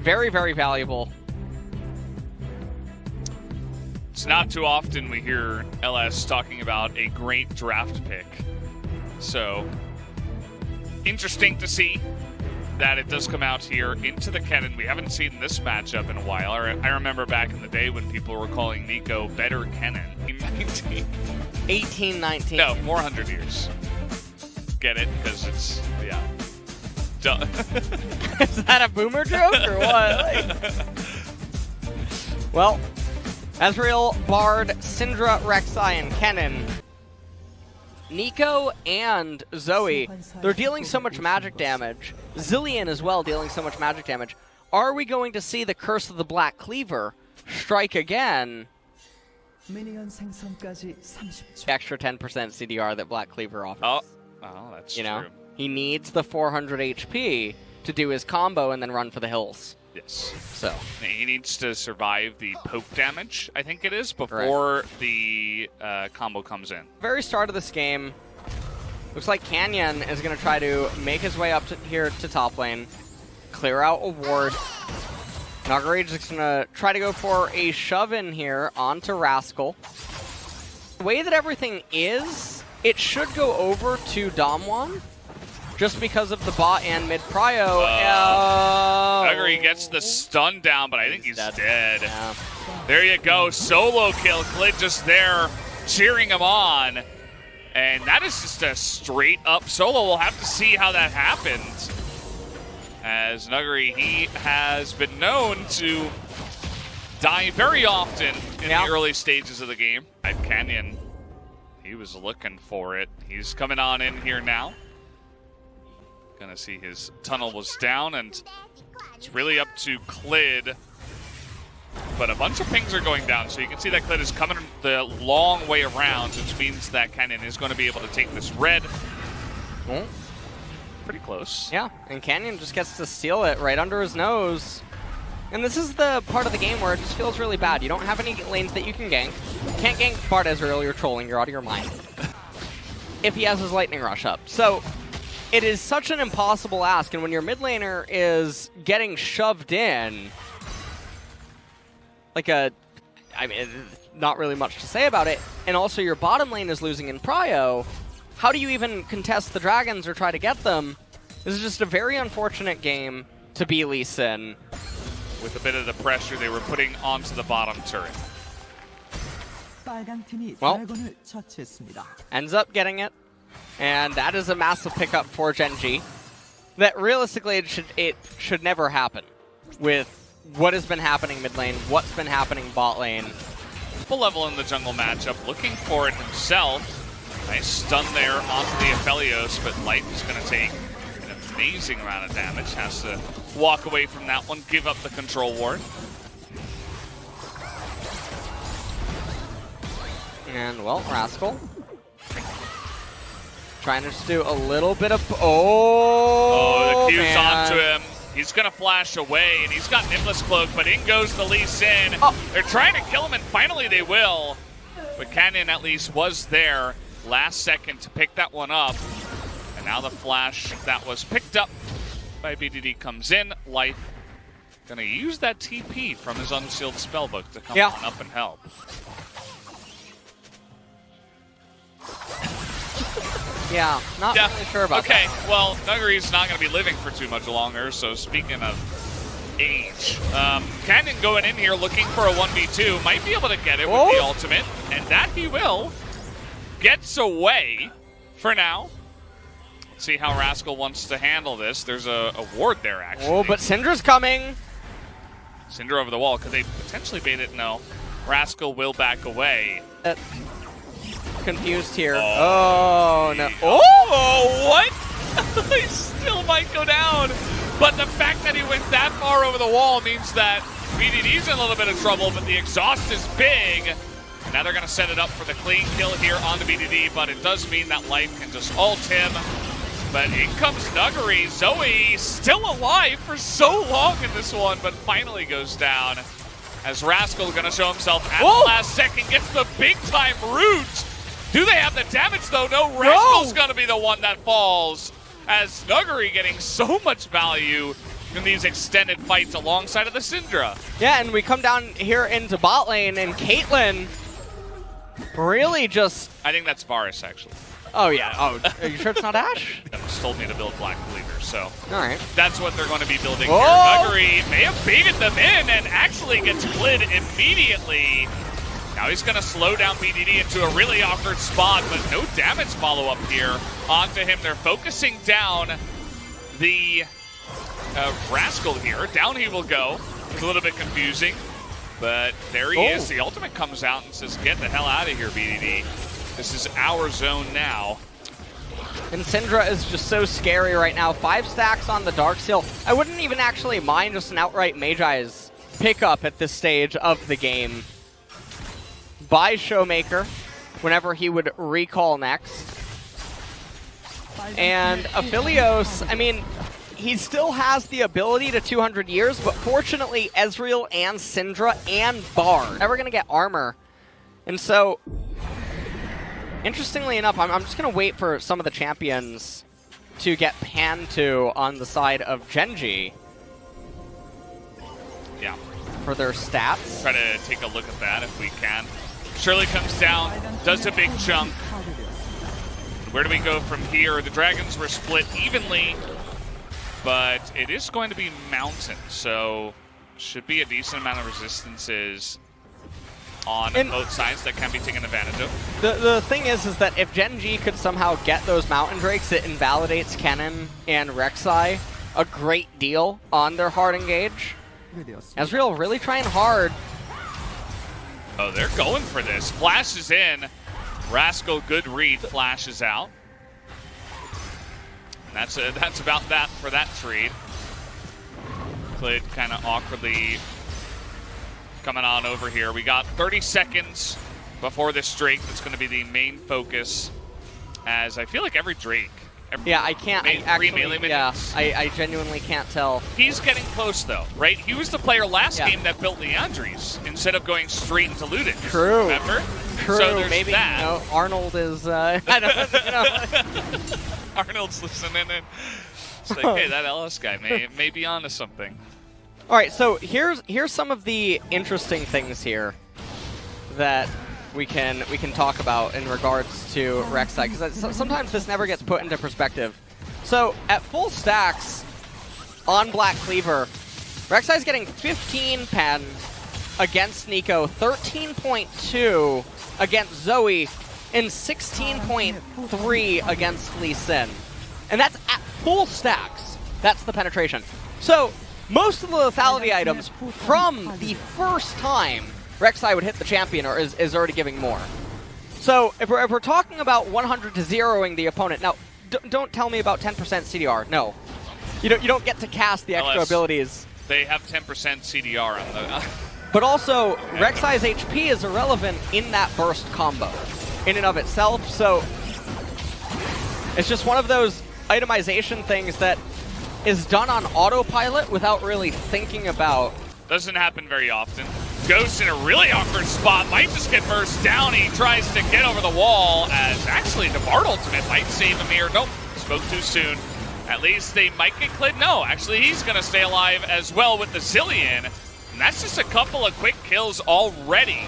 Very, very valuable. It's not too often we hear LS talking about a great draft pick. So, interesting to see that it does come out here into the Kennen. We haven't seen this matchup in a while. I remember back in the day when people were calling Nico better Kennen. 1819. No, 400 years. Get it? Because it's, yeah. Duh. Is that a boomer joke or what? Well, Ezreal, Bard, Syndra, Rek'Sai, and Kennen. Nico and Zoe, they're dealing so much magic damage. Zillion as well dealing so much magic damage. Are we going to see the Curse of the Black Cleaver strike again? Extra 10% CDR that Black Cleaver offers. Oh, that's you true. know, he needs the 400 HP to do his combo and then run for the hills. Yes. So he needs to survive the poke damage, I think it is, before the combo comes in. Very start of this game, looks like Canyon is going to try to make his way up to here to top lane, clear out a ward. Nagarage is going to try to go for a shove in here onto Rascal. The way that everything is, it should go over to Damwon, just because of the bot and mid prio. Nuggery gets the stun down, but I think he's dead. Yeah. There you go, solo kill. Klid just there cheering him on. And that is just a straight up solo. We'll have to see how that happens. As Nuggery, he has been known to die very often in the early stages of the game. At Canyon, he was looking for it. He's coming on in here now. Gonna see his tunnel was down, and it's really up to Klid. But a bunch of pings are going down, so you can see that Klid is coming the long way around, which means that Canyon is going to be able to take this red. Oh. Pretty close. Yeah, and Canyon just gets to steal it right under his nose. And this is the part of the game where it just feels really bad. You don't have any lanes that you can gank. You can't gank Bard Ezreal, you're trolling, you're out of your mind. If he has his Lightning Rush up. So it is such an impossible ask, and when your mid laner is getting shoved in, like I mean, not really much to say about it, and also your bottom lane is losing in prio, how do you even contest the dragons or try to get them? This is just a very unfortunate game to be Lee Sin. With a bit of the pressure they were putting onto the bottom turret. Well, ends up getting it. And that is a massive pickup for Gen G. That realistically it should never happen with what has been happening mid lane, what's been happening bot lane. Full level in the jungle matchup, looking for it himself. Nice stun there onto the Aphelios, but Light is going to take an amazing amount of damage. Has to walk away from that one, give up the control ward. And, well, Rascal trying to just do a little bit of... Oh, the Q's man. onto him. He's going to flash away, and he's got Nimbus Cloak, but in goes the Lee Sin. They're trying to kill him, and finally they will. But Canyon at least was there last second to pick that one up. And now the flash that was picked up by BDD comes in. Life going to use that TP from his unsealed spellbook to come on up and help. Yeah, not really sure about that. Okay, well, Nuggery's not going to be living for too much longer, so speaking of age, Canyon going in here looking for a 1v2, might be able to get it with the ultimate, and that he will. Gets away for now. Let's see how Rascal wants to handle this. There's a ward there, actually. Oh, but Syndra's coming. Syndra over the wall. Could they potentially bait it? No. Rascal will back away. Confused here. Oh, no. Oh, what? He still might go down. But the fact that he went that far over the wall means that BDD's in a little bit of trouble, but the exhaust is big. Now they're going to set it up for the clean kill here on the BDD, but it does mean that Life can just ult him. But in comes Nuggery. Zoe still alive for so long in this one, but finally goes down. As Rascal going to show himself at the last second, gets the big-time root. Do they have the damage, though? No, Rascal's going to be the one that falls. As Nuggery getting so much value in these extended fights alongside of the Syndra. Yeah, and we come down here into bot lane, and Caitlyn really just... I think that's Varus, actually. Oh, yeah. Oh, are you sure it's not Ashe? Just told me to build Black Cleaver, so all right. that's what they're going to be building Whoa! here. Nuguri may have baited them in and actually gets glid immediately. Now he's going to slow down BDD into a really awkward spot, but no damage follow-up here onto him. They're focusing down the Rascal here. Down he will go. It's a little bit confusing, but there he is. The ultimate comes out and says, get the hell out of here, BDD. This is our zone now. And Syndra is just so scary right now. 5 stacks on the Darksteel. I wouldn't even actually mind just an outright Magi's pickup at this stage of the game by Showmaker whenever he would recall next. And Aphelios, I mean, he still has the ability to 200 years, but fortunately Ezreal and Syndra and Bard never going to get armor. And so, interestingly enough, I'm just going to wait for some of the champions to get panned to on the side of Genji. Yeah. For their stats. Try to take a look at that if we can. Shirley comes down, does a big chunk. Where do we go from here? The Dragons were split evenly, but it is going to be Mountain, so should be a decent amount of resistances on both sides that can be taken advantage of. The thing is that if Genji could somehow get those Mountain Drakes, it invalidates Kennen and Rek'Sai a great deal on their hard engage. Ezreal really trying hard. Oh, they're going for this. Flashes in. Rascal, good read, flashes out. And that's about that for that trade. Clid kind of awkwardly coming on over here. We got 30 seconds before this Drake that's going to be the main focus, as I feel like every Drake. Yeah, I can't. I genuinely can't tell. He's getting close, though, right? He was the player last game that built Leandri's instead of going straight into Ludens. True. Remember? True. So there's maybe that. You know, Arnold is. I don't know. Arnold's listening in. It's like, hey, that LS guy may be onto something. All right, so here's some of the interesting things here that we can talk about in regards to Rek'Sai, because sometimes this never gets put into perspective. So at full stacks on Black Cleaver, Rek'Sai's getting 15 pen against Nico, 13.2 against Zoe, and 16.3 against Lee Sin. And that's at full stacks. That's the penetration. So most of the lethality items from the first time Rek'Sai would hit the champion or is already giving more. So if we're talking about 100 to zeroing the opponent, now don't tell me about 10% CDR. No, you don't get to cast the extra abilities. They have 10% CDR on the. But also Rek'Sai's HP is irrelevant in that burst combo, in and of itself. So it's just one of those itemization things that is done on autopilot without really thinking about. Doesn't happen very often. Ghost in a really awkward spot, might just get burst down. He tries to get over the wall, as actually the Bard ultimate might save him here. Nope, spoke too soon. At least they might get Clid. No, actually he's going to stay alive as well with the Zillion. And that's just a couple of quick kills already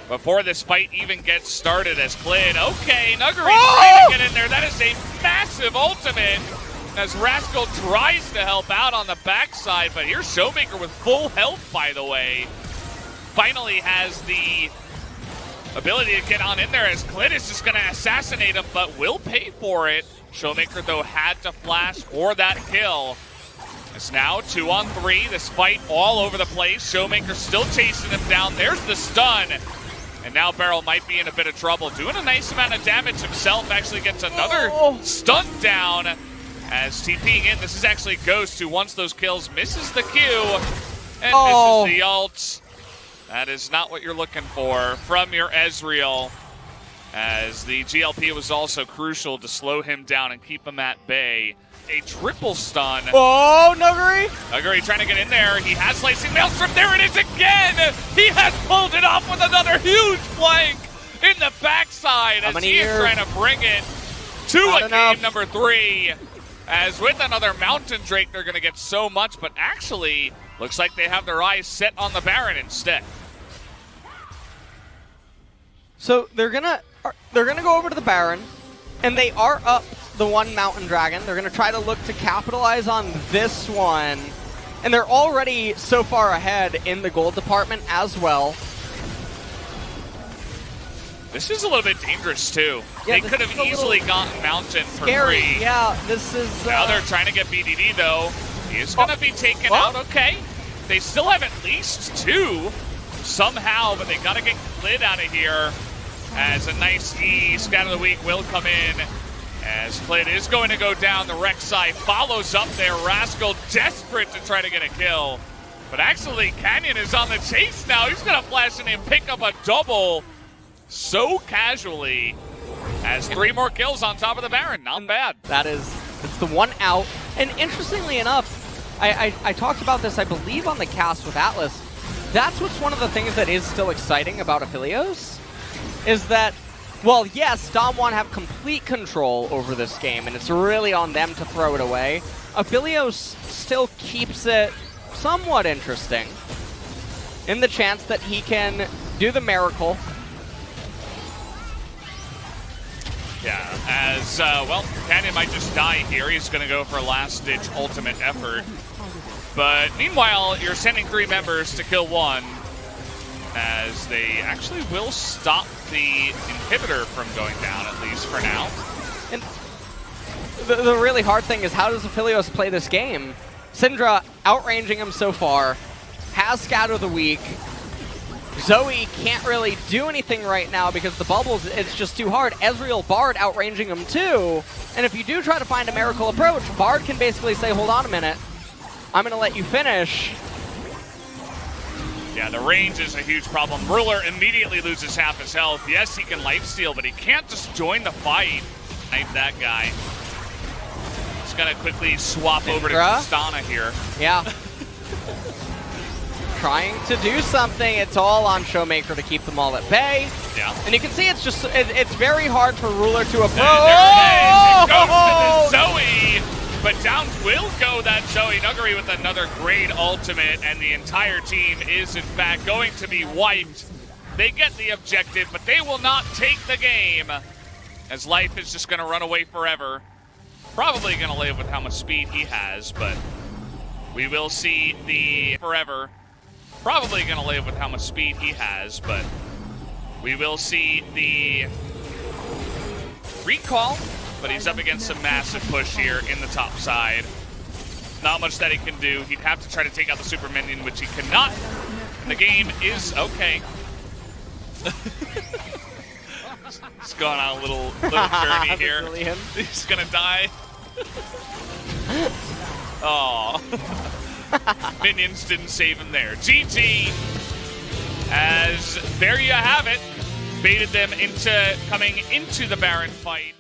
before this fight even gets started as Clid. Okay, Nuguri trying to get in there. That is a massive ultimate as Rascal tries to help out on the backside. But here's Showmaker with full health, by the way. Finally has the ability to get on in there as Clid is just going to assassinate him, but will pay for it. Showmaker, though, had to flash for that kill. It's now 2-on-3. This fight all over the place. Showmaker still chasing him down. There's the stun. And now Beryl might be in a bit of trouble. Doing a nice amount of damage himself. Actually gets another stun down as TPing in. This is actually Ghost, who once those kills misses the Q and misses the ult. That is not what you're looking for from your Ezreal, as the GLP was also crucial to slow him down and keep him at bay. A triple stun. Oh, Nuguri! Nuguri trying to get in there. He has Slicing Maelstrom. There it is again! He has pulled it off with another huge flank in the backside as he is trying to bring it to a game number 3. As with another Mountain Drake, they're going to get so much, but actually, looks like they have their eyes set on the Baron instead. So they're gonna go over to the Baron, and they are up the one Mountain Dragon. They're gonna try to look to capitalize on this one, and they're already so far ahead in the gold department as well. This is a little bit dangerous too. Yeah, they could have easily gotten Mountain for free. Yeah, this is. Now they're trying to get BDD though. He's gonna be taken out. Okay, they still have at least 2 somehow, but they gotta get Klid out of here. As a nice E, Scout of the Week will come in. As Klid is going to go down, the Rek'Sai follows up there. Rascal desperate to try to get a kill. But actually, Canyon is on the chase now. He's gonna flash in and pick up a double so casually. As 3 more kills on top of the Baron, not bad. It's the one out. And interestingly enough, I talked about this, I believe, on the cast with Atlas. That's what's one of the things that is still exciting about Aphelios, is that, well, yes, Dom1 have complete control over this game, and it's really on them to throw it away. Aphelios still keeps it somewhat interesting in the chance that he can do the miracle. Yeah, as, well, Canyon might just die here. He's going to go for a last-ditch ultimate effort. But meanwhile, you're sending 3 members to kill 1, as they actually will stop the inhibitor from going down, at least for now. And the really hard thing is, how does Aphelios play this game? Syndra outranging him so far, has Scout of the Week. Zoe can't really do anything right now because the bubbles, it's just too hard. Ezreal, Bard outranging him too. And if you do try to find a miracle approach, Bard can basically say, hold on a minute, I'm going to let you finish. Yeah, the range is a huge problem. Ruler immediately loses half his health. Yes, he can lifesteal, but he can't just join the fight. Knife that guy. He's going to quickly swap over to Tristana here. Yeah. Trying to do something. It's all on Showmaker to keep them all at bay. Yeah. And you can see it's just, it's very hard for Ruler to approach. It goes to the Zoe, but down will go that Zoe. Nuggery with another great ultimate, and the entire team is in fact going to be wiped. They get the objective, but they will not take the game, as Life is just going to run away forever. Probably going to live with how much speed he has, but we will see the forever. Probably going to live with how much speed he has, but we will see the recall, but he's up against a massive push here in the top side. Not much that he can do. He'd have to try to take out the super minion, which he cannot. And the game is okay. He's going on a little journey here. He's going to die. Oh. Minions didn't save him there. GG, as there you have it, baited them into coming into the Baron fight.